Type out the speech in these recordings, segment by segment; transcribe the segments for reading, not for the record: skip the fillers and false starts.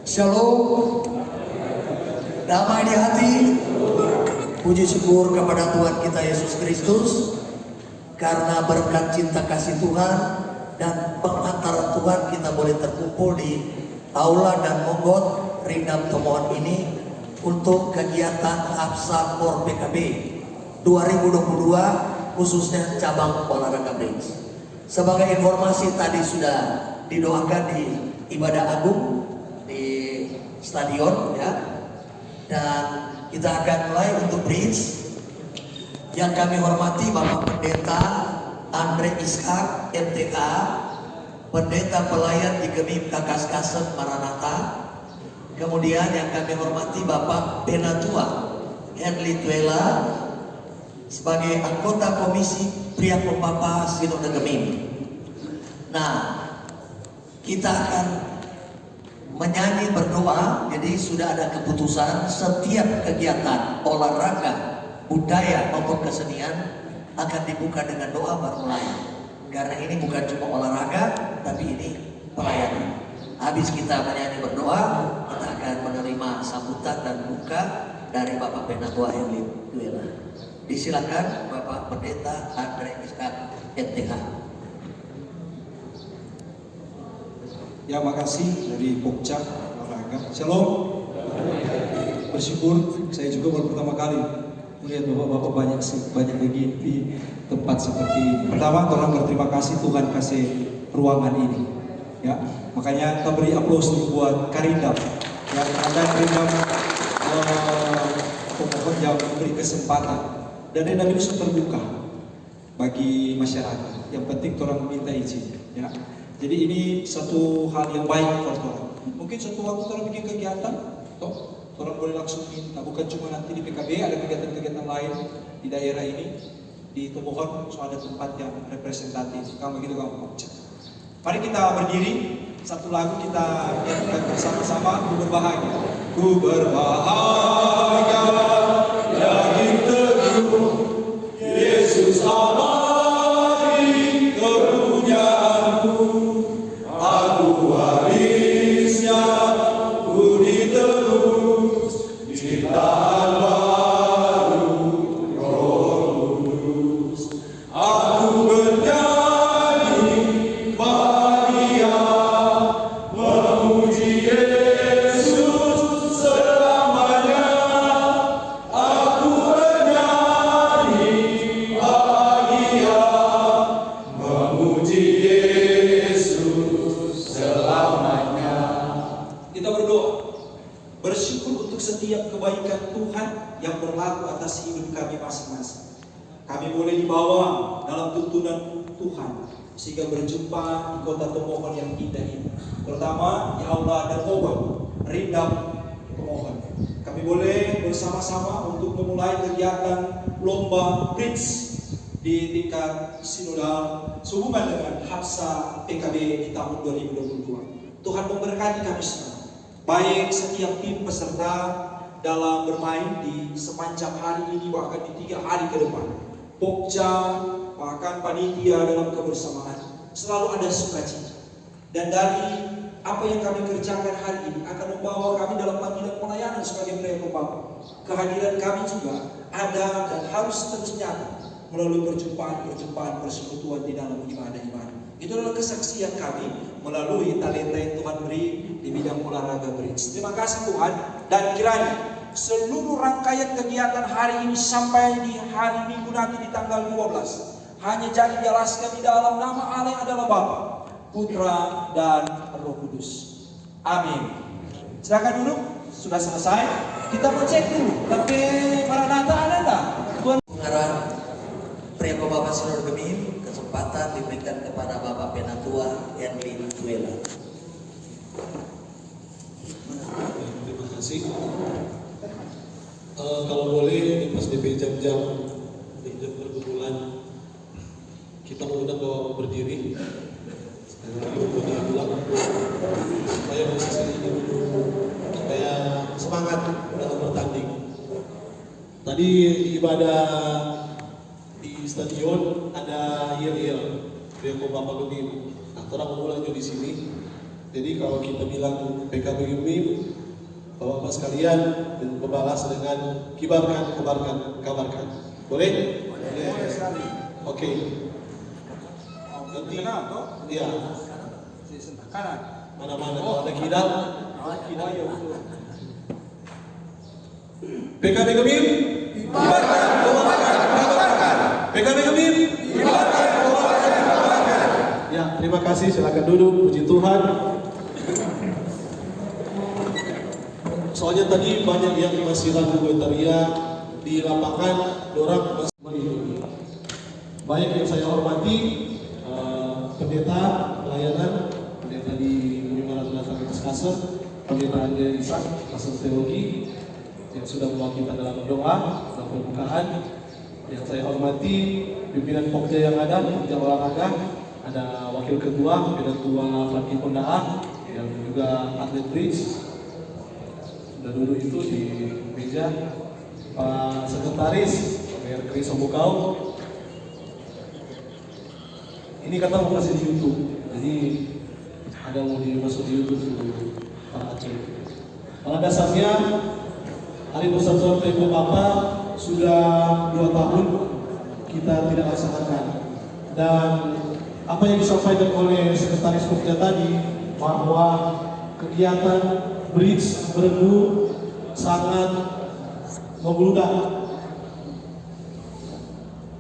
Shalom, damai di hati. Puji syukur kepada Tuhan kita Yesus Kristus karena berkat cinta kasih Tuhan dan pengantaran Tuhan kita boleh terkumpul di aula dan mogot Rindam Tomohon ini untuk kegiatan Hapsa Por PKB 2022 khususnya cabang olahraga bridge. Sebagai informasi tadi sudah didoakan di ibadah agung di stadion ya, dan kita akan mulai untuk bridge. Yang kami hormati Bapak Pendeta Andre Ishak MTA, Pendeta Pelayan di Gemim Kakas Kasem Maranatha. Kemudian yang kami hormati Bapak Penatua Henry Tuela sebagai anggota Komisi Pria Pembapa Sinode Gemim. Nah, kita akan menyanyi berdoa. Jadi sudah ada keputusan setiap kegiatan olahraga, budaya maupun kesenian akan dibuka dengan doa baru mulai. Karena ini bukan cuma olahraga, tapi ini pelayanan. Habis kita menyanyi berdoa, kita akan menerima sambutan dan buka dari Bapak Penatua Henry Tuela. Disilakan Bapak Pendeta Andre Ishak MTH. Ya, makasih dari Pokja olahraga. Shalom. Bersyukur saya juga baru pertama kali melihat bapak-bapak banyak lagi di tempat seperti ini. Pertama, orang berterima kasih Tuhan kasih ruangan ini. Ya, makanya kita beri aplaus buat Karindam. Ya, karena Karindam pemohon yang memberi kesempatan. Dan Rindam ini sudah terbuka bagi masyarakat. Yang penting orang minta izin. Ya. Jadi ini satu hal yang baik buat orang. Mungkin suatu waktu orang bikin kegiatan, toh orang boleh langsung minta. Bukan cuma nanti di PKB, ada kegiatan-kegiatan lain di daerah ini. Di Tomohon ada tempat yang representatif. Kamu begitu kamu. Mari kita berdiri. Satu lagu kita nyanyikan bersama-sama. Ku berbahagia. Ku berbahagia. Yakin teguh. Yesus abadi kepunyaanku. Aku warisnya. Ku ditebus. Ciptaan baru. Roh Kudus. Aku bernyanyi bahagia memuji Yesus selamanya. Aku bernyanyi bahagia memuji Yesus selamanya. Kita berdoa, bersyukur untuk setiap kebaikan Tuhan yang berlaku atas hidup kami masing-masing. Kami boleh dibawa dalam tuntunan Tuhan sehingga berjumpa di kota Tomohon yang indah ini. Terutama di aula dan mogot Rindam Tomohon. Kami boleh bersama-sama untuk memulai kegiatan lomba bridge di tingkat sinodal sehubungan dengan Hapsa PKB di tahun 2022. Tuhan memberkati kami semua. Baik setiap tim peserta dalam bermain di sepanjang hari ini bahkan di 3 hari ke depan. Pokja, bahkan panitia dalam kebersamaan selalu ada sukacita. Dan dari apa yang kami kerjakan hari ini akan membawa kami dalam panggilan pelayanan sebagai pria pembapa. Kehadiran kami juga ada dan harus terus nyata melalui perjumpaan persekutuan di dalam ibadah-ibadah. Itu adalah kesaksian kami melalui talenta yang Tuhan beri di bidang olahraga bridge. Terima kasih Tuhan, dan kiranya seluruh rangkaian kegiatan hari ini sampai di hari Minggu nanti di tanggal 12 hanya jadi dijelaskan di dalam nama Allah yang adalah Bapa, Putra, dan Roh Kudus. Amin. Silakan duduk. Sudah selesai. Kita mau cek dulu. Tapi Maranatha ada enggak? Tuhan Pengarah Pria Pembapa Sinode Gemim, kesempatan diberikan kepada Bapak Penatua Henry Tuela. Terima kasih. Kalau boleh pas di jam-jam berbulan kita mengundang Bapak berdiri untuk diulang supaya posisi ini dulu supaya semangat dalam bertanding. Tadi ibadah di stadion ada yel-yel Pria Pembapa Gemim. Nah, orang mengulang juga di sini Jadi kalau kita bilang PKB Gemim, Bapak-Bapak sekalian membalas dengan kibarkan, kabarkan, kabarkan. Boleh? Boleh sekali. Oke. Nanti, iya. Kanan. Mana-mana kalau ada kidal. PKB Gemim, kibarkan, kabarkan, kabarkan. PKB Gemim, kibarkan, kabarkan, kabarkan. Ya, terima kasih. Silakan duduk. Puji Tuhan. Soalnya tadi banyak yang masih ragu berteriak di lapangan, orang masih melindungi. Banyak yang saya hormati, pendeta pelayanan, pendeta di Universitas Kampus Kasar, pendeta Andrea Isak, Kasar Teologi, yang sudah mewakili kita dalam doa dan pembukaan. Yang saya hormati pimpinan Pokja yang ada, Pokja olahraga, ada wakil ketua, pimpinan tua Franky Pondaa, yang juga atlet bridge. Sudah duduk itu di meja. Pak Sekretaris Mayor Chris Omukau. Ini kata mau kasih di YouTube, jadi ada mau dimasuk di YouTube Pak Aceh. Pada dasarnya Hari Persatuan Ibu Bapak sudah 2 tahun kita tidak laksanakan, dan apa yang disampaikan oleh Sekretaris Pokja tadi bahwa kegiatan bridge bergu sangat membludak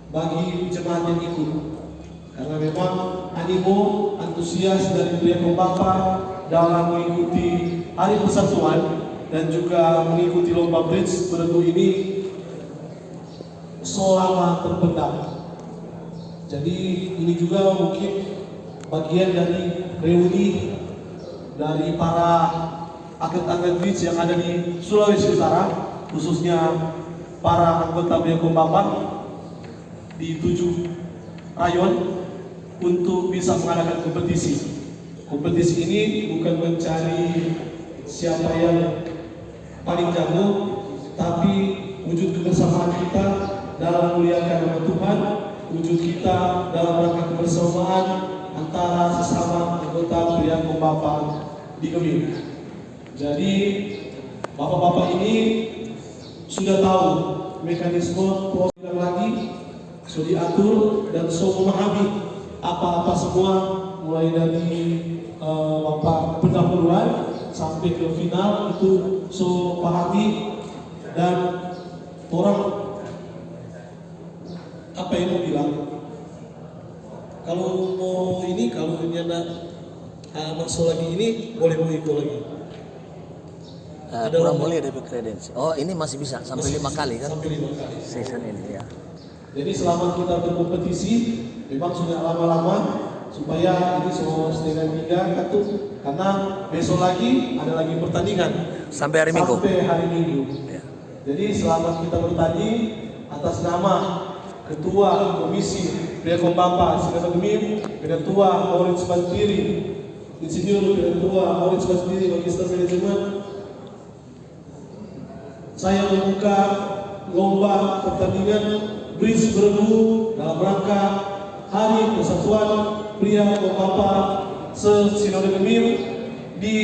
bagi jemaat yang ikut, karena memang animo antusias dari pihak Bapak dalam mengikuti Hari Persatuan dan juga mengikuti lomba bridge bergu ini seolah terpendam. Jadi ini juga mungkin bagian dari reuni dari para atlet-atlet bridge yang ada di Sulawesi Utara, khususnya para anggota Biakum Bapak di 7 rayon untuk bisa mengadakan kompetisi. Kompetisi ini bukan mencari siapa yang paling jago, tapi wujud kebersamaan kita dalam memuliakan nama Tuhan, wujud kita dalam rangka kebersamaan antara sesama anggota Biakum Bapak di Gemim. Jadi bapak-bapak ini sudah tahu mekanisme prosedur lagi, sudah diatur dan sudah memahami apa-apa semua, mulai dari bapak pendahuluan sampai ke final itu sudah pahami. Dan orang apa yang mau bilang, kalau mau ini, kalau ini ada masuk lagi ini boleh mau ikut lagi. Kurang boleh DP kredensi. Oh, ini masih bisa sampai 5 kali kan? Sampai 5 kali. Season ini ya. Jadi selama kita berkompetisi, memang sudah lama-lama supaya ini semua setengah 3 katup, karena besok lagi ada lagi pertandingan Sampai hari Minggu. Sampai hari Minggu. Ya. Jadi selama kita bertanding atas nama Ketua Komisi Biakum Bapak Sinodal Gemim, Ketua Maurits Bantiri, Insinyur Ketua Maurits Bantiri, Magister Manajemen, saya membuka lomba pertandingan bridge bergu dalam rangka Hari Persatuan Pria Bapak se-Sinodal Gemim di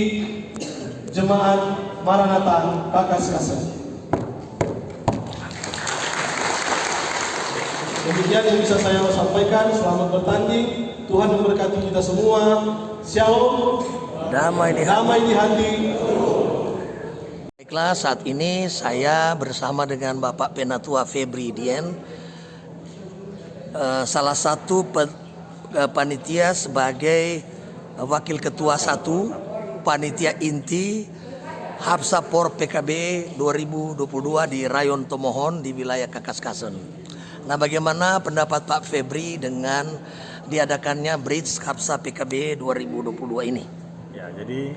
Jemaat Maranatha Kakas Kasar. Demikian yang bisa saya sampaikan. Selamat bertanding. Tuhan memberkati kita semua. Shalom. Damai di hati. Damai di hati. Baiklah, saat ini saya bersama dengan Bapak Penatua Febri Dien, salah satu panitia sebagai wakil ketua 1 panitia inti Hapsapor PKB 2022 di Rayon Tomohon di wilayah Kakaskasen. Nah, bagaimana pendapat Pak Febri dengan diadakannya Bridge Hapsa PKB 2022 ini? Ya, jadi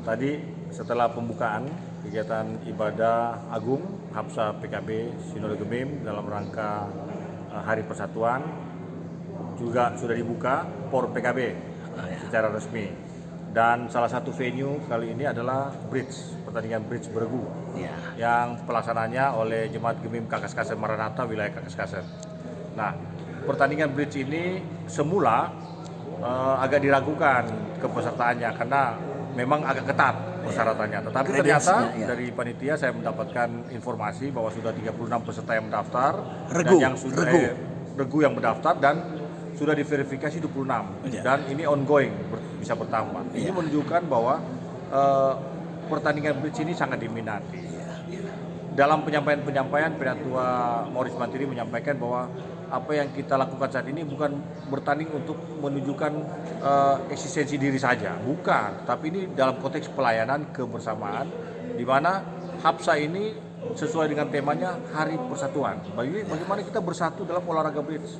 tadi setelah pembukaan kegiatan ibadah agung Hapsa PKB Sinodal Gemim dalam rangka Hari Persatuan juga sudah dibuka POR PKB secara resmi, dan salah satu venue kali ini adalah pertandingan bridge bergu yang pelaksananya oleh Jemaat Gemim Kakaskasen Maranatha wilayah Kakaskasen. Nah, pertandingan bridge ini semula agak diragukan kepesertaannya karena memang agak ketat persyaratannya. Tetapi ternyata Kredensialnya, ya. dari panitia saya mendapatkan informasi bahwa sudah 36 peserta yang mendaftar Regu, dan yang sudah regu yang mendaftar dan sudah diverifikasi 26 Ya. dan ini ongoing bisa bertambah. Ini Ya. menunjukkan bahwa pertandingan bridge ini sangat diminati. Dalam penyampaian Penatua Maurice Mantiri menyampaikan bahwa apa yang kita lakukan saat ini bukan bertanding untuk menunjukkan eksistensi diri saja, bukan. Tapi ini dalam konteks pelayanan kebersamaan, di mana Hapsa ini sesuai dengan temanya Hari Persatuan. Bagaimana kita bersatu dalam olahraga bridge.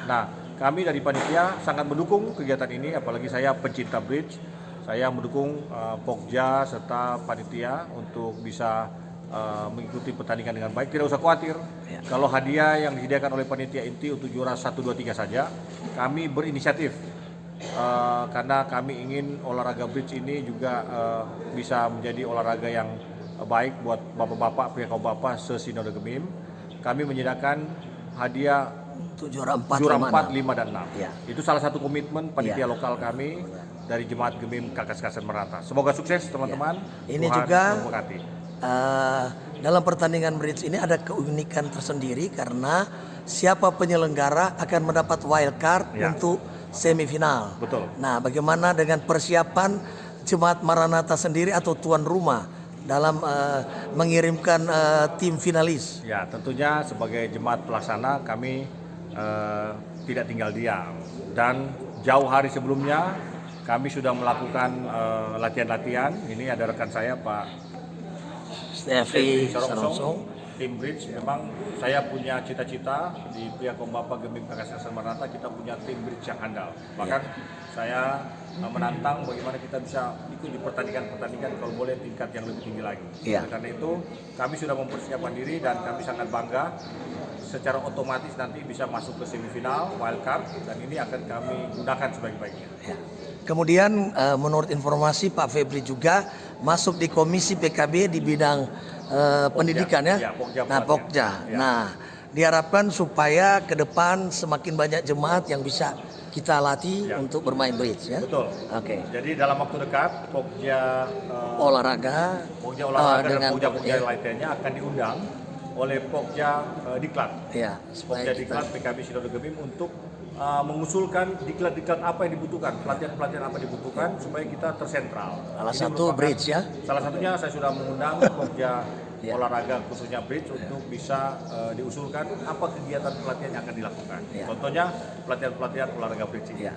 Nah, kami dari panitia sangat mendukung kegiatan ini, apalagi saya pecinta bridge. Saya mendukung Pokja serta panitia untuk bisa mengikuti pertandingan dengan baik. Tidak usah khawatir. Kalau hadiah yang disediakan oleh panitia inti untuk juara 1, 2, 3 saja, kami berinisiatif karena kami ingin olahraga bridge ini juga bisa menjadi olahraga yang baik buat bapak-bapak, pria kaum bapak se-Sinode Gemim. Kami menyediakan hadiah Untuk juara 4, juara 4, 5, 5, dan 6. Ya. Itu salah satu komitmen panitia Ya. lokal kami dari Jemaat Gemim Kakas-Kasan Merata. Semoga sukses teman-teman. Ini Tuhan juga memberkati. dalam pertandingan bridge ini ada keunikan tersendiri karena siapa penyelenggara akan mendapat wild card Ya. untuk semifinal. Betul. Nah, bagaimana dengan persiapan Jemaat Maranatha sendiri atau tuan rumah dalam mengirimkan tim finalis? Ya, tentunya sebagai jemaat pelaksana kami tidak tinggal diam dan jauh hari sebelumnya kami sudah melakukan latihan-latihan. Ini ada rekan saya Pak Steffi Sarongsong, Sarongsong. tim bridge. Memang saya punya cita-cita di pria kaum bapak Gemim Kakas-Kasan Merata kita punya tim bridge yang handal. Bahkan saya menantang bagaimana kita bisa ikut di pertandingan-pertandingan kalau boleh tingkat yang lebih tinggi lagi. Ya. Karena itu kami sudah mempersiapkan diri dan kami sangat bangga secara otomatis nanti bisa masuk ke semifinal wildcard dan ini akan kami gunakan sebaik-baiknya. Ya. Kemudian menurut informasi Pak Febri juga masuk di komisi PKB di bidang pendidikan ya. Ya, Pokja Nah, pelatihan. Pokja. Ya. Nah, diharapkan supaya ke depan semakin banyak jemaat yang bisa kita latih Ya. untuk bermain bridge ya. Betul. Oke. Jadi dalam waktu dekat Pokja Olahraga Pokja olahraga dan dengan Pokja lainnya akan diundang oleh Pokja Diklat. ya, supaya Pokja Diklat kita PKB Sinode Gemim untuk mengusulkan diklat-diklat apa yang dibutuhkan, pelatihan-pelatihan apa yang dibutuhkan supaya kita tersentral. salah Ini satu merupakan- bridge ya. Salah satunya saya sudah mengundang Pokja Ya. olahraga khususnya bridge untuk bisa diusulkan apa kegiatan pelatihan yang akan dilakukan. Ya. Contohnya pelatihan-pelatihan olahraga bridge ini. Ya.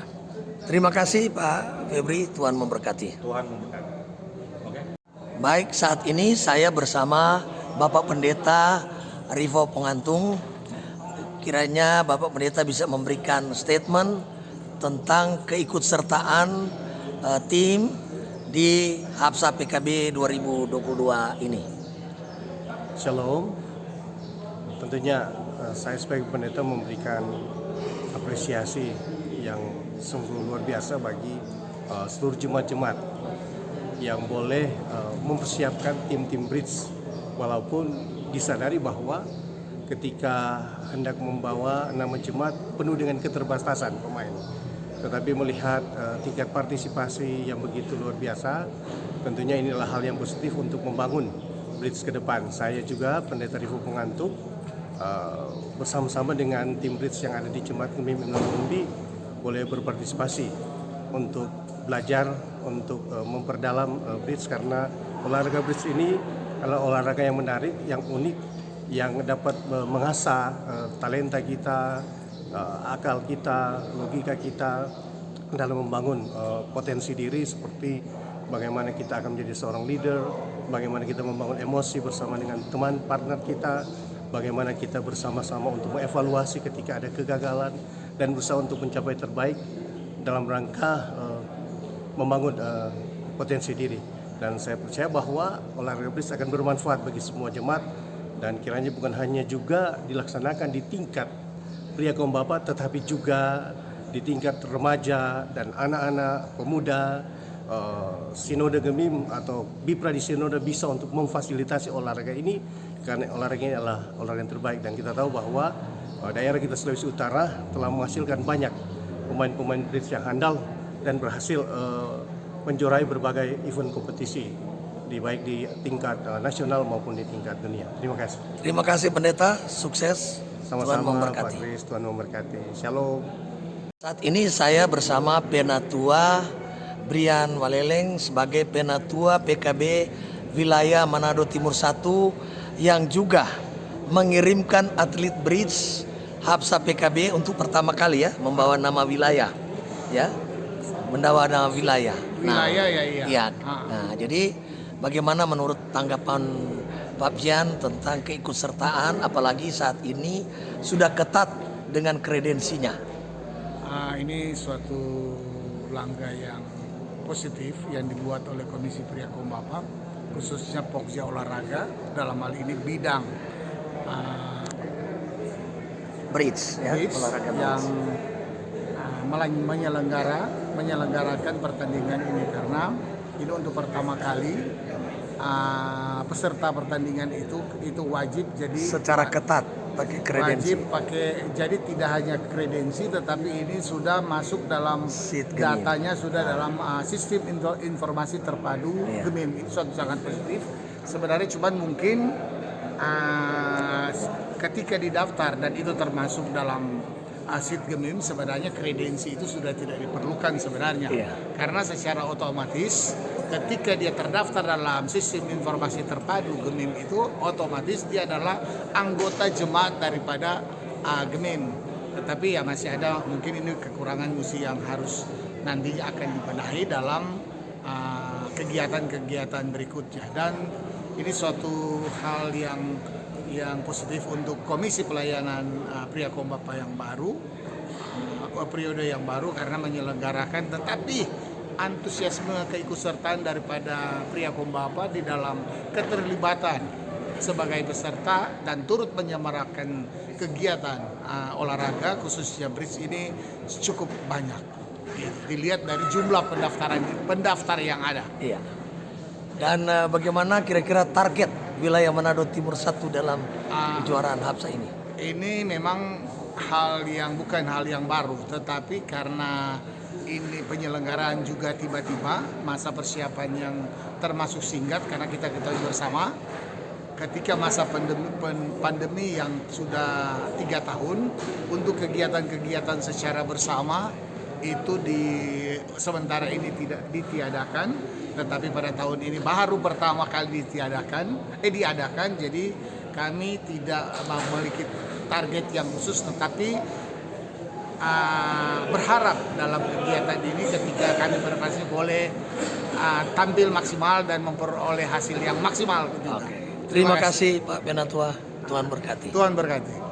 Terima kasih Pak Febri, Tuhan memberkati. Tuhan memberkati. Oke. Baik, saat ini saya bersama Bapak Pendeta Rivo Pengantung. Kiranya Bapak Pendeta bisa memberikan statement tentang keikutsertaan tim di Hapsa PKB 2022 ini. Shalom. Tentunya saya sebagai pendeta memberikan apresiasi yang sungguh luar biasa bagi seluruh jemaat-jemaat yang boleh mempersiapkan tim-tim bridge, walaupun disadari bahwa ketika hendak membawa nama jemaat penuh dengan keterbatasan pemain. Tetapi melihat tingkat partisipasi yang begitu luar biasa, tentunya inilah hal yang positif untuk membangun bridge ke depan. Saya juga Pendeta Rivo Pengantuk bersama-sama dengan tim bridge yang ada di Jemaat Gemim Umbi boleh berpartisipasi untuk belajar, untuk memperdalam bridge, karena olahraga bridge ini adalah olahraga yang menarik, yang unik, yang dapat mengasah talenta kita, akal kita, logika kita dalam membangun potensi diri, seperti bagaimana kita akan menjadi seorang leader, bagaimana kita membangun emosi bersama dengan teman partner kita, bagaimana kita bersama-sama untuk mengevaluasi ketika ada kegagalan dan berusaha untuk mencapai terbaik dalam rangka membangun potensi diri. Dan saya percaya bahwa olahraga bridge akan bermanfaat bagi semua jemaat, dan kiranya bukan hanya juga dilaksanakan di tingkat pria kaum bapak, tetapi juga di tingkat remaja dan anak-anak pemuda. Sinode Gemim atau Bipra di Sinode bisa untuk memfasilitasi olahraga ini, karena olahraga ini adalah olahraga yang terbaik, dan kita tahu bahwa daerah kita Sulawesi Utara telah menghasilkan banyak pemain-pemain bridge yang handal dan berhasil menjuarai berbagai event kompetisi baik di tingkat nasional maupun di tingkat dunia. Terima kasih. Terima kasih pendeta, sukses. Tuhan Sama-sama Pak memberkati. Kris, Tuhan memberkati. Shalom. Saat ini saya bersama Penatua Brian Waleleng sebagai Penatua PKB Wilayah Manado Timur 1 yang juga mengirimkan atlet bridge Hapsa PKB untuk pertama kali ya membawa nama wilayah, ya, membawa nama wilayah. Wilayah, ya, iya. Iya. Ah. Nah, jadi bagaimana menurut tanggapan Pak Brian tentang keikutsertaan, apalagi saat ini sudah ketat dengan kredensinya? Ini suatu langkah yang positif yang dibuat oleh Komisi Pria Kombapa, khususnya Pokja Olahraga, dalam hal ini bidang Bridge, ya, bridge olahraga yang bridge. menyelenggarakan pertandingan ini, karena ini untuk pertama kali peserta pertandingan itu wajib jadi Secara ketat pakai kredensi. wajib pakai, jadi tidak hanya kredensi tetapi ini sudah masuk dalam Sit Gemim. datanya, sudah dalam sistem informasi terpadu Iya. Gemim. Itu suatu sangat positif sebenarnya, cuman mungkin ketika didaftar dan itu termasuk dalam Sit Gemim, sebenarnya kredensi itu sudah tidak diperlukan sebenarnya. Iya. Karena secara otomatis ketika dia terdaftar dalam sistem informasi terpadu Gemim itu, otomatis dia adalah anggota jemaat daripada Gemim. Tetapi ya masih ada mungkin ini kekurangan musik yang harus nanti akan dibenahi dalam kegiatan-kegiatan berikutnya. Dan ini suatu hal yang positif untuk Komisi Pelayanan Pria Kombapa yang baru, periode yang baru, karena menyelenggarakan, tetapi antusiasme keikutsertaan daripada Pria Kombapa di dalam keterlibatan sebagai peserta dan turut menyemarakan kegiatan olahraga khususnya bridge ini cukup banyak. Ya, dilihat dari jumlah pendaftar yang ada. Iya. Dan bagaimana kira-kira target wilayah Manado Timur 1 dalam kejuaraan Hapsa ini? Ini memang bukan hal yang baru, tetapi karena ini penyelenggaraan juga tiba-tiba, masa persiapan yang termasuk singkat, karena kita ketahui bersama ketika masa pandemi yang sudah 3 tahun untuk kegiatan-kegiatan secara bersama itu sementara ini tidak ditiadakan, tetapi pada tahun ini baru pertama kali diadakan, jadi kami tidak memiliki target yang khusus, tetapi berharap dalam kegiatan ini ketika kami berprestasi boleh tampil maksimal dan memperoleh hasil yang maksimal. Oke. Terima kasih Pak Penatua, Tuhan berkati. Tuhan berkati.